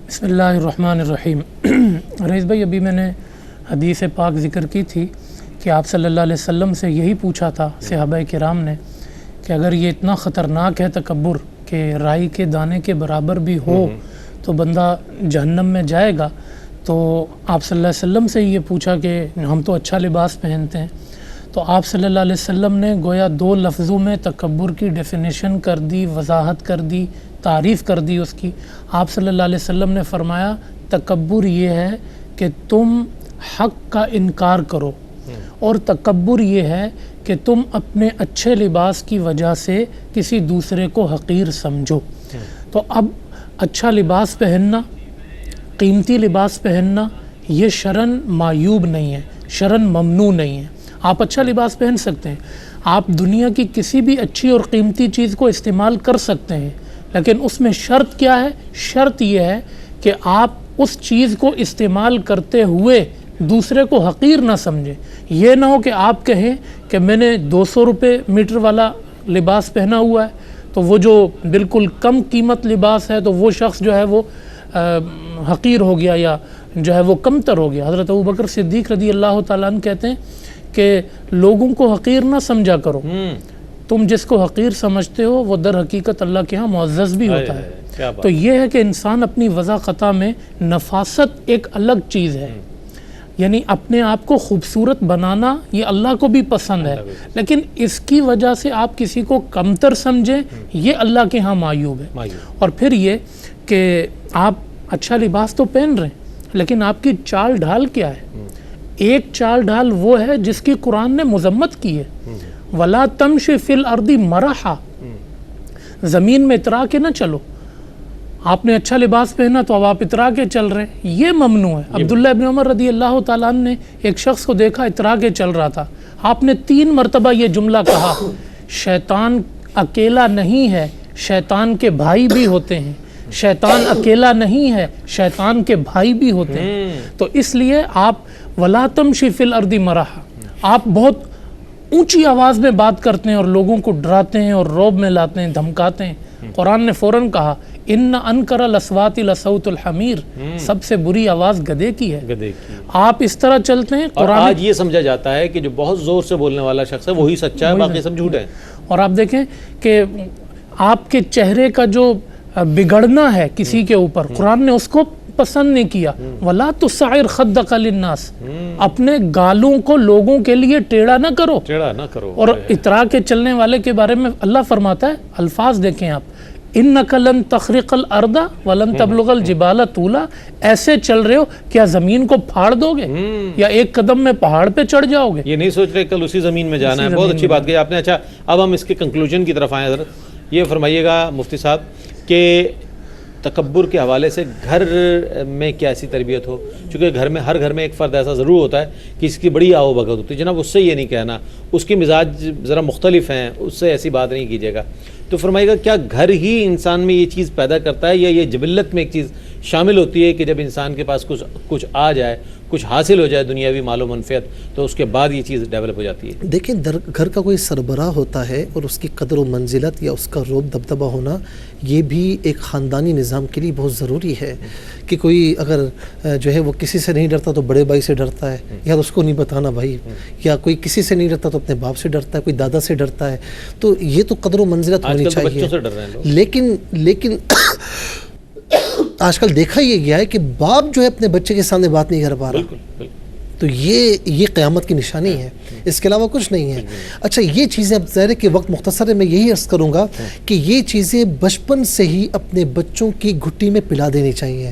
S3: بسم اللہ الرحمن الرحیم. رئیس بھائی، ابھی میں نے حدیث پاک ذکر کی تھی کہ آپ صلی اللہ علیہ وسلم سے یہی پوچھا تھا صحابہ کرام نے کہ اگر یہ اتنا خطرناک ہے تکبر کہ رائی کے دانے کے برابر بھی ہو تو بندہ جہنم میں جائے گا، تو آپ صلی اللہ علیہ وسلم سے یہ پوچھا کہ ہم تو اچھا لباس پہنتے ہیں. تو آپ صلی اللہ علیہ وسلم نے گویا 2 لفظوں میں تکبر کی ڈیفینیشن کر دی، وضاحت کر دی، تعریف کر دی اس کی. آپ صلی اللہ علیہ وسلم نے فرمایا تکبر یہ ہے کہ تم حق کا انکار کرو، اور تکبر یہ ہے کہ تم اپنے اچھے لباس کی وجہ سے کسی دوسرے کو حقیر سمجھو. تو اب اچھا لباس پہننا، قیمتی لباس پہننا، یہ شرعاً معیوب نہیں ہے، شرعاً ممنوع نہیں ہے. آپ اچھا لباس پہن سکتے ہیں، آپ دنیا کی کسی بھی اچھی اور قیمتی چیز کو استعمال کر سکتے ہیں، لیکن اس میں شرط کیا ہے؟ شرط یہ ہے کہ آپ اس چیز کو استعمال کرتے ہوئے دوسرے کو حقیر نہ سمجھیں. یہ نہ ہو کہ آپ کہیں کہ میں نے 200 روپے میٹر والا لباس پہنا ہوا ہے، تو وہ جو بالکل کم قیمت لباس ہے تو وہ شخص جو ہے وہ حقیر ہو گیا یا جو ہے وہ کمتر ہو گیا. حضرت ابوبکر صدیق رضی اللہ تعالیٰ عنہ کہتے ہیں کہ لوگوں کو حقیر نہ سمجھا کرو، تم جس کو حقیر سمجھتے ہو وہ در حقیقت اللہ کے ہاں معزز بھی ہوتا ہے. تو یہ ہے کہ انسان اپنی وضاقتہ میں نفاست ایک الگ چیز ہے، یعنی اپنے آپ کو خوبصورت بنانا یہ اللہ کو بھی پسند ہے، لیکن اس کی وجہ سے آپ کسی کو کمتر سمجھیں یہ اللہ کے ہاں معیوب ہے. اور پھر یہ کہ آپ اچھا لباس تو پہن رہے ہیں، لیکن آپ کی چال ڈھال کیا ہے؟ ایک چال ڈھال وہ ہے جس کی قرآن نے مذمت کی ہے، وَلَا تَمْشِ فِي الْأَرْضِ مَرَحًا، زمین میں اترا کے نہ چلو. آپ نے اچھا لباس پہنا تو اب آپ اترا کے چل رہے ہیں، یہ ممنوع ہے. عبداللہ ابن عمر رضی اللہ تعالیٰ عنہ نے ایک شخص کو دیکھا اترا کے چل رہا تھا، آپ نے 3 مرتبہ یہ جملہ کہا، شیطان اکیلا نہیں ہے، شیطان کے بھائی بھی ہوتے ہیں، شیطان اکیلا نہیں ہے، شیطان کے بھائی بھی ہوتے ہیں. تو اس لیے آپ وَلَا تَمْشِ فِي الْأَرْضِ مَرَحًا، آپ بہت اونچی آواز میں بات کرتے ہیں اور لوگوں کو ڈراتے ہیں اور رعب میں لاتے ہیں، دھمکاتے ہیں. قرآن نے فوراً کہا اِنَّ أَنْكَرَ الْأَصْوَاتِ لَصَوْتُ الْحَمِيرِ، سب سے بری آواز گدھے کی ہے. آپ اس طرح چلتے ہیں.
S1: اور آج یہ سمجھا جاتا ہے کہ جو بہت زور سے بولنے والا شخص ہے وہی سچا ہے، باقی سب جھوٹ ہے.
S3: اور آپ دیکھیں کہ آپ کے چہرے کا جو بگڑنا ہے کسی کے اوپر، قرآن نے اس کو پسند نہیں کیا. وَلَا تُسَعِّرْ خَدَّكَ لِلنَّاسِ، اپنے گالوں کو لوگوں کے لیے ٹیڑھا نہ کرو. اور اترا کے چلنے والے کے بارے میں اللہ فرماتا ہے، الفاظ دیکھیں آپ، إِنَّكَ لَن تَخْرِقَ الْأَرْضَ وَلَن تَبْلُغَ الْجِبَالَ طُولًا، ایسے چل رہے ہو کیا زمین کو پھاڑ دو گے یا ایک قدم میں پہاڑ پہ چڑھ جاؤ گے؟
S1: یہ نہیں سوچ رہے کل اسی زمین میں جانا ہے. بہت اچھی بات کہی آپ نے. اچھا اب ہم اس کے کنکلوژن کی طرف آئیں. حضرت یہ فرمائیے گا مفتی صاحب کہ تکبر کے حوالے سے گھر میں کیا ایسی تربیت ہو، چونکہ ہر گھر میں ایک فرد ایسا ضرور ہوتا ہے کہ اس کی بڑی آو بھگت ہوتی ہے، جناب اس سے یہ نہیں کہنا، اس کی مزاج ذرا مختلف ہیں، اس سے ایسی بات نہیں کیجیے گا. تو فرمائیے گا کیا گھر ہی انسان میں یہ چیز پیدا کرتا ہے یا یہ جبلت میں ایک چیز شامل ہوتی ہے کہ جب انسان کے پاس کچھ آ جائے، کچھ حاصل ہو جائے دنیاوی مال و منفعت، تو اس کے بعد یہ چیز ڈیولپ ہو جاتی ہے؟
S2: دیکھیں گھر کا کوئی سربراہ ہوتا ہے اور اس کی قدر و منزلت یا اس کا رعب دبدبہ ہونا یہ بھی ایک خاندانی نظام کے لیے بہت ضروری ہے. کہ کوئی اگر جو ہے وہ کسی سے نہیں ڈرتا تو بڑے بھائی سے ڈرتا ہے، یا اس کو نہیں بتانا بھائی، یا کوئی کسی سے نہیں ڈرتا تو اپنے باپ سے ڈرتا ہے، کوئی دادا سے ڈرتا ہے. تو یہ تو قدر و منزلت ہونی چاہیے. لیکن آج کل دیکھا یہ گیا ہے کہ باپ جو ہے اپنے بچے کے سامنے بات نہیں کر پا رہا، تو یہ قیامت کی نشانی ہے. اس کے علاوہ کچھ نہیں ہے. اچھا یہ چیزیں اب ظاہر ہے کہ وقت مختصر ہے, میں یہی عرض کروں گا کہ یہ چیزیں بچپن سے ہی اپنے بچوں کی گھٹی میں پلا دینی چاہیے.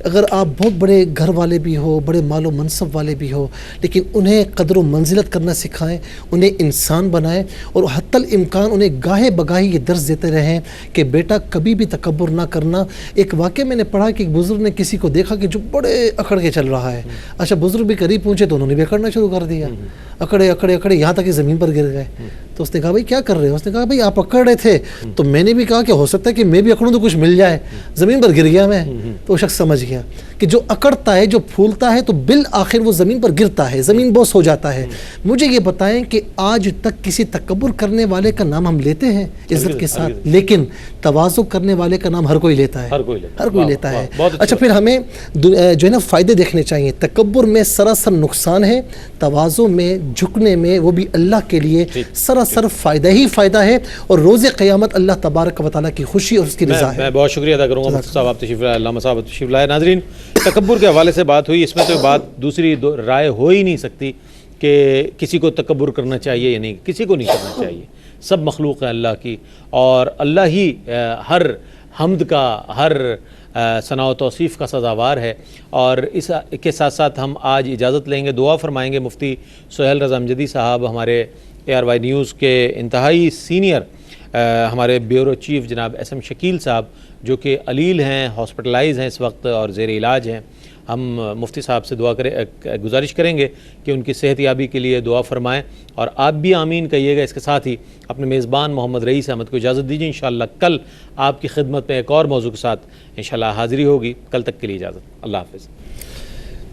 S2: اگر آپ بہت بڑے گھر والے بھی ہو, بڑے مال و منصب والے بھی ہو, لیکن انہیں قدر و منزلت کرنا سکھائیں, انہیں انسان بنائیں, اور حتی الامکان انہیں گاہے بگاہی یہ درس دیتے رہیں کہ بیٹا کبھی بھی تکبر نہ کرنا. ایک واقعہ میں نے پڑھا کہ ایک بزرگ نے کسی کو دیکھا کہ جو بڑے اکڑ کے چل رہا ہے. اچھا بزرگ بھی قریب پہنچے تو انہوں نے بھی اکڑنا شروع کر دیا, اکڑے اکڑے اکڑے یہاں تک کہ زمین پر گر گئے. تو اس نے کہا بھائی کیا کر رہے ہو؟ اس نے کہا بھائی آپ اکڑ رہے تھے تو میں نے بھی کہا کہ ہو سکتا ہے کہ میں بھی اکڑوں تو کچھ مل جائے, زمین پر گر گیا میں. تو وہ شخص سمجھ گیا کہ جو اکڑتا ہے, جو پھولتا ہے, تو بالآخر وہ زمین پر گرتا ہے, زمین بوس ہو جاتا ہے. مجھے یہ بتائیں کہ آج تک کسی تکبر کرنے والے کا نام ہم لیتے ہیں عزت کے ساتھ, لیکن تواضع کرنے والے کا نام ہر کوئی لیتا ہے, ہر کوئی لیتا ہے. اچھا پھر ہمیں جو ہے نا فائدے دیکھنے چاہیے. تکبر میں سراسر نقصان ہے, تواضع میں, جھکنے میں, وہ بھی اللہ کے لیے سراسر فائدہ ہی فائدہ ہے, اور روز قیامت اللہ تبارک و تعالیٰ کی خوشی اور اس کی رضا ہے.
S1: میں بہت شکریہ ادا کروں گا مفتی صاحب, آپ تشریف لائے, علامہ صاحب تشریف لائے. ناظرین, تکبر کے حوالے سے بات ہوئی, اس میں تو بات دوسری رائے ہو ہی نہیں سکتی کہ کسی کو تکبر کرنا چاہیے یا نہیں, کسی کو نہیں کرنا چاہیے. سب مخلوق ہے اللہ کی, اور اللہ ہی ہر حمد کا, ہر ثناء و توصیف کا سزاوار ہے. اور اس کے ساتھ ساتھ ہم آج اجازت لیں گے, دعا فرمائیں گے. مفتی سہیل رضا امجدی صاحب ہمارے ARY نیوز کے انتہائی سینئر, ہمارے بیورو چیف جناب SM شکیل صاحب جو کہ علیل ہیں, ہاسپٹلائز ہیں اس وقت اور زیر علاج ہیں. ہم مفتی صاحب سے گزارش کریں گے کہ ان کی صحت یابی کے لیے دعا فرمائیں, اور آپ بھی آمین کہیے گا. اس کے ساتھ ہی اپنے میزبان محمد رئیس احمد کو اجازت دیجیے. انشاءاللہ کل آپ کی خدمت میں ایک اور موضوع کے ساتھ انشاءاللہ حاضری ہوگی. کل تک کے لیے اجازت, اللہ حافظ.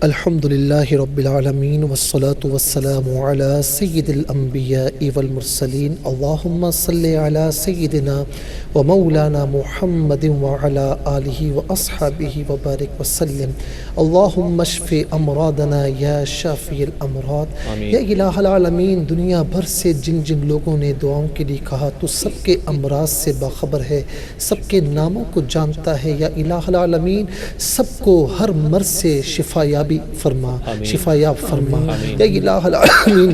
S2: الحمدللہ رب العالمین والصلاة والسلام علی سید الانبیاء والمرسلین. اللہم صلی علی سیدنا و مولانا محمد وعلی آلہ واصحابہ وبارک وسلم. اللہم اشف امراضنا یا شافی الامراض. یا الہ العالمین, دنیا بھر سے جن جن لوگوں نے دعاؤں کے لیے کہا تو سب کے امراض سے باخبر ہے, سب کے ناموں کو جانتا ہے. یا الہ العالمین, سب کو ہر مرض سے شفا یابی فرما, شفا یاب فرما. یا الہ العالمین,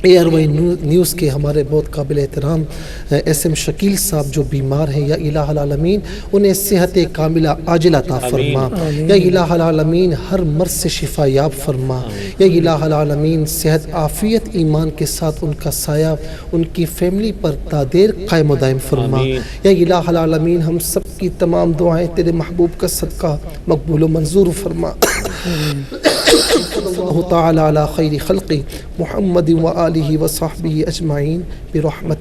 S2: ARY نیوز کے ہمارے بہت قابل احترام SM شکیل صاحب جو بیمار ہیں, یا الہ العالمین انہیں صحت کاملہ عاجلہ عطا فرما. یا الہ العالمین ہر مرض سے شفا یاب فرما. یا الہ العالمین صحت عافیت ایمان کے ساتھ ان کا سایہ ان کی فیملی پر تا دیر قائم و دائم فرما. یا الہ العالمین ہم سب کی تمام دعائیں تیرے محبوب کا صدقہ مقبول و منظور فرما. اللہ تعالی علی خیر خلقی محمد و آلہ و صحبہ اجمعین برحمت